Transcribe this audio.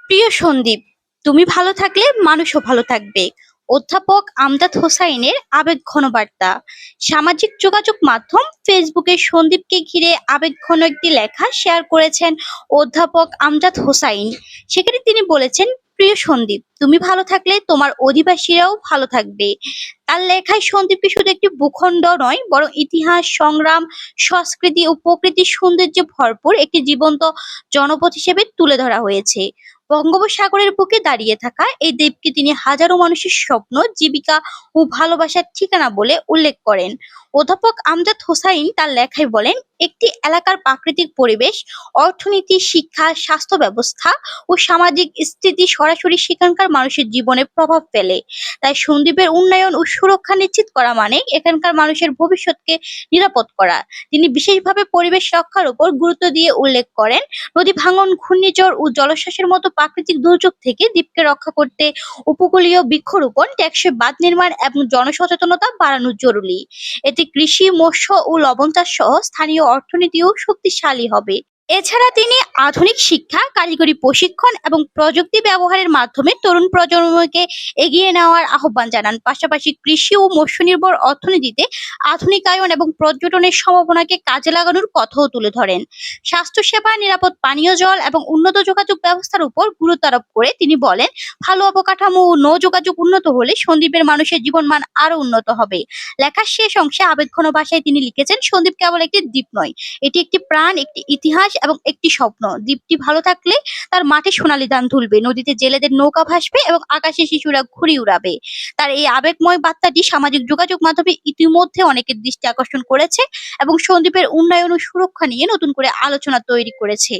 প্রিয় সন্দীপ, তুমি ভালো থাকলে মানুষও ভালো থাকবে। অধ্যাপক আমজাদ হোসাইনের আবেগঘন বার্তা। সামাজিক যোগাযোগ মাধ্যম ফেসবুকে সন্দীপকে ঘিরে আবেগঘন একটি লেখা শেয়ার করেছেন অধ্যাপক আমজাদ হোসাইন। সেখানে তিনি বলেছেন, প্রিয় সন্দীপ, তুমি ভালো থাকলে তোমার অধিবাসীরাও ভালো থাকবে। তার লেখায় সন্দীপকে শুধু একটি ভূখণ্ড নয়, বরং ইতিহাস, সংগ্রাম, সংস্কৃতি ও প্রকৃতির সৌন্দর্যে ভরপুর একটি জীবন্ত জনপদ হিসেবে তুলে ধরা হয়েছে। বঙ্গোপসাগরের বুকে দাঁড়িয়ে থাকা এই দ্বীপকে তিনি হাজারো মানুষের স্বপ্ন, জীবিকা ও ভালোবাসার ঠিকানা বলে উল্লেখ করেন। অধ্যাপক আমজাদ হোসাইন তার লেখায় বলেন, একটি এলাকার প্রাকৃতিক পরিবেশ, অর্থনীতি, শিক্ষা, স্বাস্থ্য ব্যবস্থা ও সামাজিক স্থিতি সরাসরি সেখানকার মানুষের জীবনে প্রভাব ফেলে। তাই সন্দ্বীপের উন্নয়ন ও সুরক্ষা নিশ্চিত করা মানে এখানকার মানুষের ভবিষ্যৎকে নিরাপদ করা। তিনি বিশেষভাবে পরিবেশ রক্ষার উপর গুরুত্ব দিয়ে উল্লেখ করেন, নদী ভাঙন, ঘূর্ণিঝড় ও জলোচ্ছ্বাসের মতো প্রাকৃতিক দুর্যোগ থেকে দ্বীপকে রক্ষা করতে উপকূলীয় বৃক্ষরোপণ, টেকসই বাঁধ নির্মাণ এবং জনসচেতনতা বাড়ানো জরুরি। এতে কৃষি, মৎস্য ও লবণ চাষ সহ স্থানীয় অর্থনীতিও শক্তিশালী হবে। এছাড়া তিনি আধুনিক শিক্ষা, কারিগরি প্রশিক্ষণ এবং প্রযুক্তি ব্যবহারের মাধ্যমে তরুণ প্রজন্মকে এগিয়ে নেওয়ার আহ্বান জানান। পাশাপাশি কৃষি ও মৎস্য নির্ভর অর্থনীতিতে আধুনিকায়ন এবং পর্যটনের সম্ভাবনাকে কাজে লাগানোর কথাও তুলে ধরেন। স্বাস্থ্যসেবা, নিরাপদ পানীয় জল এবং উন্নত যোগাযোগ ব্যবস্থার উপর গুরুত্ব আরোপ করে তিনি বলেন, ভালো অবকাঠামো ও নৌ যোগাযোগ উন্নত হলে সন্দ্বীপের মানুষের জীবনমান আরো উন্নত হবে। লেখার শেষ অংশে আবেগঘন ভাষায় তিনি লিখেছেন, সন্দ্বীপ কেবল একটি দ্বীপ নয়, এটি একটি প্রাণ, একটি ইতিহাস এবং একটি স্বপ্ন। দ্বীপটি ভালো থাকলে তার মাঠে সোনালী ধান তুলবে, নদীতে জেলেদের নৌকা ভাসবে এবং আকাশে শিশুরা ঘুড়ি উড়াবে। তার এই আবেগময় বার্তাটি সামাজিক যোগাযোগ মাধ্যমে ইতিমধ্যে অনেকের দৃষ্টি আকর্ষণ করেছে এবং সন্দ্বীপের উন্নয়ন ও সুরক্ষা নিয়ে নতুন করে আলোচনা তৈরি করেছে।